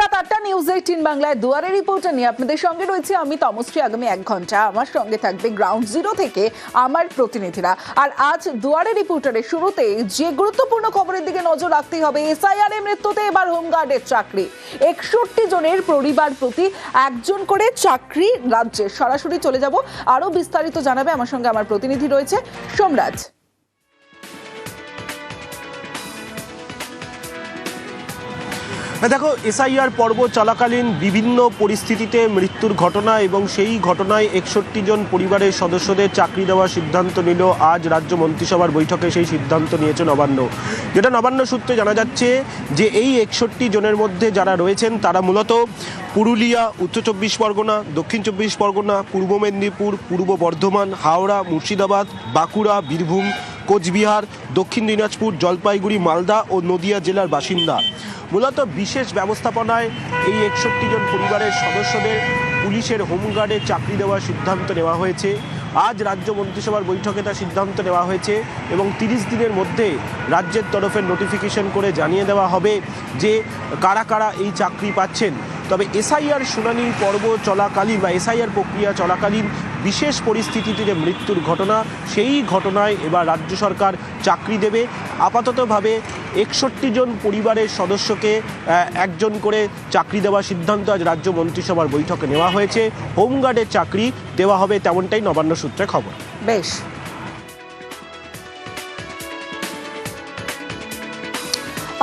রাত ৮টা নিউজ 18 বাংলায় দুয়ারে রিপোর্টার নিয়ে আপনাদের সঙ্গে রয়েছে আমি তমশ্রী। আগামী 1 ঘন্টা আমার সঙ্গে থাকবে গ্রাউন্ড জিরো থেকে আমার প্রতিনিধিরা। আর আজ দুয়ারে রিপোর্টারের শুরুতে যে গুরুত্বপূর্ণ খবরের দিকে নজর রাখতে হবে, এসআইআর মৃত্যুতে এবার হোমগার্ডের চাকরি। 61 জনের পরিবার প্রতি একজন করে চাকরি রাজ্যে। সরাসরি চলে যাব, আরো বিস্তারিত জানাবে আমার সঙ্গে আমার প্রতিনিধি রয়েছে সোমরাজ। দেখো, এসআইআর পর্ব চলাকালীন বিভিন্ন পরিস্থিতিতে মৃত্যুর ঘটনা এবং সেই ঘটনায় 61 জন পরিবারের সদস্যদের চাকরি দেওয়ার সিদ্ধান্ত নিল আজ রাজ্য মন্ত্রিসভার বৈঠকে। সেই সিদ্ধান্ত নিয়েছে নবান্ন। যেটা নবান্ন সূত্রে জানা যাচ্ছে যে এই 61 জনের মধ্যে যারা রয়েছেন তারা মূলত পুরুলিয়া, উত্তর 24 পরগনা, দক্ষিণ 24 পরগনা, পূর্ব মেদিনীপুর, পূর্ব বর্ধমান, হাওড়া, মুর্শিদাবাদ, বাঁকুড়া, বীরভূম, কোচবিহার, দক্ষিণ দিনাজপুর, জলপাইগুড়ি, মালদা ও নদিয়া জেলার বাসিন্দা। মূলত বিশেষ ব্যবস্থাপনায় এই 61 জন পরিবারের সদস্যদের পুলিশের হোমগার্ডে চাকরি দেওয়ার সিদ্ধান্ত নেওয়া হয়েছে। আজ রাজ্য মন্ত্রিসভার বৈঠকে তার সিদ্ধান্ত নেওয়া হয়েছে এবং 30 দিনের মধ্যে রাজ্যের তরফে নোটিফিকেশন করে জানিয়ে দেওয়া হবে যে কারা কারা এই চাকরি পাচ্ছেন। তবে এসআইআর শুনানির পর্ব চলাকালীন বা এসআইআর প্রক্রিয়া চলাকালীন বিশেষ পরিস্থিতিতে যে মৃত্যুর ঘটনা, সেই ঘটনায় এবার রাজ্য সরকার চাকরি দেবে। আপাততভাবে 61 জন পরিবারের সদস্যকে একজন করে চাকরি দেওয়ার সিদ্ধান্ত আজ রাজ্য মন্ত্রিসভার বৈঠকে নেওয়া হয়েছে। হোমগার্ডের চাকরি দেওয়া হবে, তেমনটাই নবান্ন সূত্রে খবর। বেশ,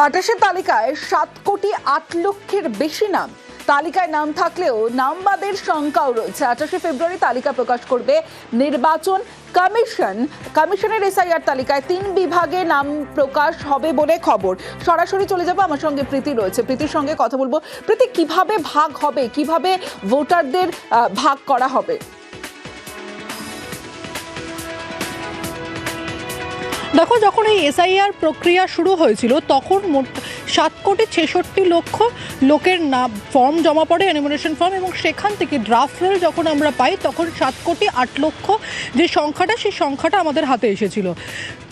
28 তালিকায় 7 কোটি 8 লক্ষের বেশি নাম। তালিকায় নাম থাকলেও নামবাদের সংখ্যাও রয়েছে। 28 ফেব্রুয়ারি তালিকা প্রকাশ করবে নির্বাচন কমিশন। কমিশনের এসআইআর তালিকায় 3 বিভাগে নাম প্রকাশ হবে বলে খবর। সরাসরি চলে যাব, আমার সঙ্গে প্রীতি রয়েছে, প্রীতির সঙ্গে কথা বলবো। প্রীতি, কিভাবে ভাগ হবে, কিভাবে ভোটারদের ভাগ করা হবে? দেখো, যখন এই এসআইআর প্রক্রিয়া শুরু হয়েছিল তখন মোট 7 কোটি 66 লক্ষ লোকের নাম ফর্ম জমা পড়ে, এনিমিনেশন ফর্ম, এবং সেখান থেকে ড্রাফট রোল যখন আমরা পাই তখন 7 কোটি 8 লক্ষ যে সংখ্যাটা, সেই সংখ্যাটা আমাদের হাতে এসেছিল।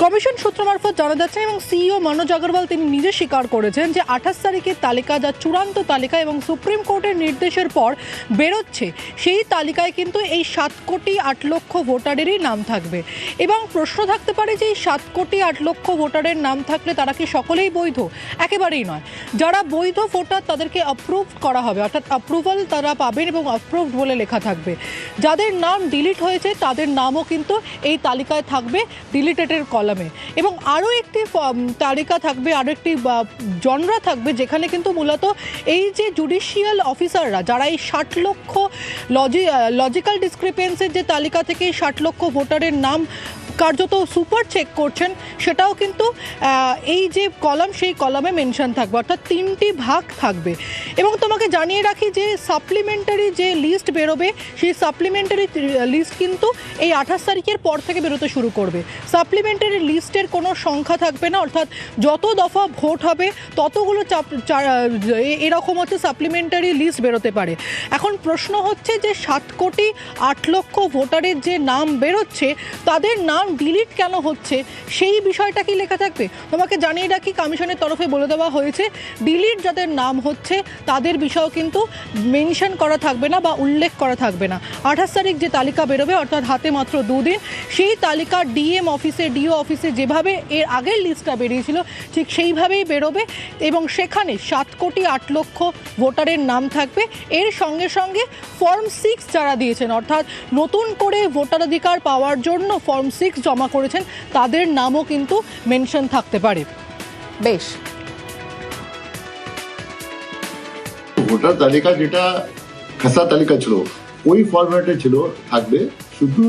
কমিশন সূত্র মারফত জানা যাচ্ছে এবং সিইও মনোজ আগরওয়াল তিনি নিজে স্বীকার করেছেন যে 28 তারিখের তালিকা যা চূড়ান্ত তালিকা এবং সুপ্রিম কোর্টের নির্দেশের পর বেরোচ্ছে, সেই তালিকায় কিন্তু এই 7 কোটি 8 লক্ষ ভোটারেরই নাম থাকবে। এবং প্রশ্ন থাকতে পারে যে এই 7 কোটি 8 লক্ষ ভোটারের নাম থাকলে তারা কি সকলেই বৈধ? একেবারেই নয়। যারা বৈধ ভোটার তাদেরকে অ্যাপ্রুভ করা হবে, অর্থাৎ অ্যাপ্রুভাল তারা পাবেন এবং অ্যাপ্রুভড বলে লেখা থাকবে। যাদের নাম ডিলিট হয়েছে তাদের নামও কিন্তু এই তালিকায় থাকবে, ডিলিটেডের কলামে। এবং আরও একটি তালিকা থাকবে, আরও একটি জনরা থাকবে যেখানে কিন্তু মূলত এই যে জুডিশিয়াল অফিসাররা যারা এই 60 লক্ষ লজিক্যাল ডিসক্রিপেন্সির যে তালিকা থেকে 60 লক্ষ ভোটারের নাম কার্যত সুপার চেক করছেন, সেটাও কিন্তু এই যে কলাম, সেই কলামে মেনশন থাকবে, অর্থাৎ 3টি ভাগ থাকবে। এবং তোমাকে জানিয়ে রাখি যে সাপ্লিমেন্টারি যে লিস্ট বেরোবে, সেই সাপ্লিমেন্টারি লিস্ট কিন্তু এই 28 তারিখের পর থেকে বেরোতে শুরু করবে। সাপ্লিমেন্টারি লিস্টের কোনো সংখ্যা থাকবে না, অর্থাৎ যত দফা ভোট হবে ততগুলো এরকম হচ্ছে সাপ্লিমেন্টারি লিস্ট বেরোতে পারে। এখন প্রশ্ন হচ্ছে যে 7 কোটি 8 লক্ষ ভোটারের যে নাম বেরোচ্ছে তাদের নাম ডিলিট কেন হচ্ছে, সেই বিষয়টা কি লেখা থাকবে? তোমাকে জানিয়ে রাখি কমিশনের তরফে বলে দেওয়া হয়েছে ডিলিট যাদের নাম হচ্ছে তাদের বিষয়ও কিন্তু মেনশন করা থাকবে না বা উল্লেখ করা থাকবে না। 28 তারিখ যে তালিকা বেরোবে, অর্থাৎ হাতে মাত্র 2 দিন, সেই তালিকা ডিএম অফিসে, ডিও অফিসে যেভাবে এর আগের লিস্টটা বেরিয়েছিল ঠিক সেইভাবেই বেরোবে এবং সেখানে 7 কোটি 8 লক্ষ ভোটারের নাম থাকবে। এর সঙ্গে সঙ্গে ফর্ম 6 যারা দিয়েছেন, অর্থাৎ নতুন করে ভোটাধিকার পাওয়ার জন্য ফর্ম 6 জমা করেছেন, তাদের নামও কিন্তু মেনশন থাকতে পারে। বেশ, ভোটার তালিকা যেটা খাসা তালিকা ছিল ওই ফরম্যাটে ছিল, থাকবে। শুধু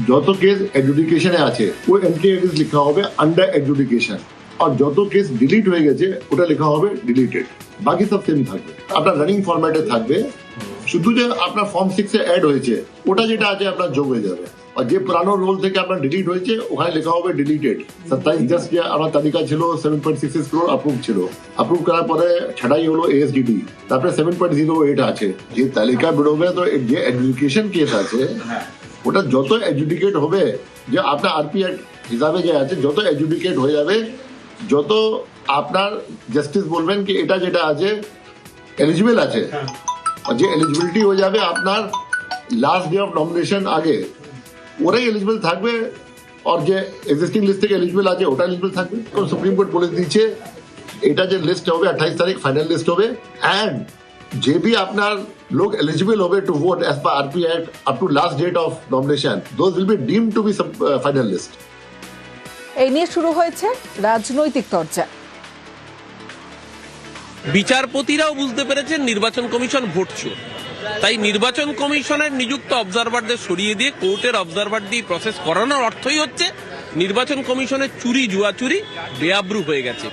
যত কেস এডজুডিকেশনে আছে ওই এন্ট্রি এডিস লেখা হবে আন্ডার এডজুডিকেশন, আর যত কেস ডিলিট হয়ে গেছে ওটা লেখা হবে ডিলিটেড। বাকি সব সেম থাকবে, আপনার রানিং ফরম্যাটে থাকবে। শুধু যে আপনার ফর্ম 6 এ অ্যাড হয়েছে ওটা যেটা আছে আপনার যোগ হয়ে যাবে, আর যে পুরানো রোল থেকে আপনার ডিলিট হয়েছে ওখানে লেখা হবে ডিলিটেড। 27 জাস্ট যে আমার তালিকা ছিল 7.66 crore অ্যাপ্রুভ ছিল, অ্যাপ্রুভ করার পরে ছাড়াই হলো এএসডিডি, তারপরে 7.08 আছে। যে তালিকা বেরোবে তো যে এডুকেশন কেস আছে ওটা যত এডজুডিকেট হবে, যে আপনার আরপি হিসাবে যে আছে যত এডজুডিকেট হয়ে যাবে, যত আপনার জাস্টিস বলবেন কি এটা যেটা আছে এলিজিবল আছে আর যে এলিজিবিলিটি হয়ে যাবে আপনার লাস্ট ডে অফ নমিনেশন আগে, ওরাই এলিজিবল থাকবে। আর যে এক্সিস্টিং লিস্ট থেকে এলিজিবল আছে ওটা এলিজিবল থাকবে। কারণ সুপ্রিম কোর্ট বলে দিয়েছে এটা যে লিস্ট হবে 28 তারিখ ফাইনাল লিস্ট হবে, অ্যান্ড যে भी আপনার লোক এলিজিবল হবে to vote as per RP act up to last date of nomination, those will be deemed to be final list. এই নিয়ে শুরু হয়েছে রাজনৈতিক চর্চা। বিচারপতিরাও বুঝতে পেরেছেন নির্বাচন কমিশন ভোট চোর, তাই নির্বাচন কমিশনের নিযুক্ত অবজারভারদের সরিয়ে দিয়ে কোর্টের অবজারভার দিয়ে প্রসেস করানোর অর্থই হচ্ছে নির্বাচন কমিশনের চুরি জুয়াচুরি বেআব্রু হয়ে গেছে।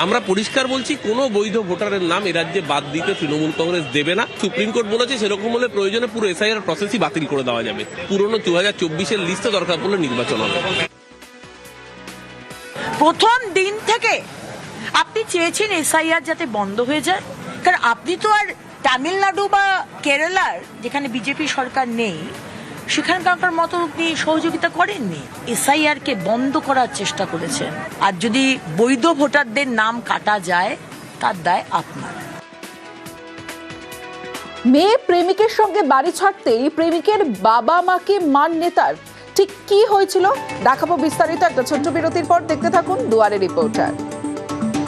আমরা পরিষ্কার বলছি, কোনো বৈধ ভোটারের নাম এ রাজ্যে বাদ দিতে তৃণমূল কংগ্রেস দেবে না। সুপ্রিম কোর্ট বলেছে সেরকম হলে প্রয়োজনে পুরো এসআইআর প্রসেসই বাতিল করে দেওয়া যাবে। পুরনো 2024-এর লিস্টে দরকার পড়লে নির্বাচন হবে। প্রথম দিন থেকে আপনি চেয়েছেন এসআইআর যাতে বন্ধ হয়ে যায়, কারণ আপনি তো আর তামিলনাড়ু বা কেরালার যেখানে বিজেপি সরকার নেই সেখানকার মতো আপনি সহযোগিতা করেননি, এসআইআর কে বন্ধ করার চেষ্টা করেছেন। আর যদি বৈধ ভোটারদের নাম কাটা যায় তার দায় আপনার। মেয়ে প্রেমিকের সঙ্গে বাড়ি ছাড়তেই প্রেমিকের বাবা মাকে মান নেতার, ঠিক কি হয়েছিল দেখাবো বিস্তারিত একটা ছোট্ট বিরতির পর। দেখতে থাকুন দুয়ারে রিপোর্টার।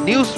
নিউজ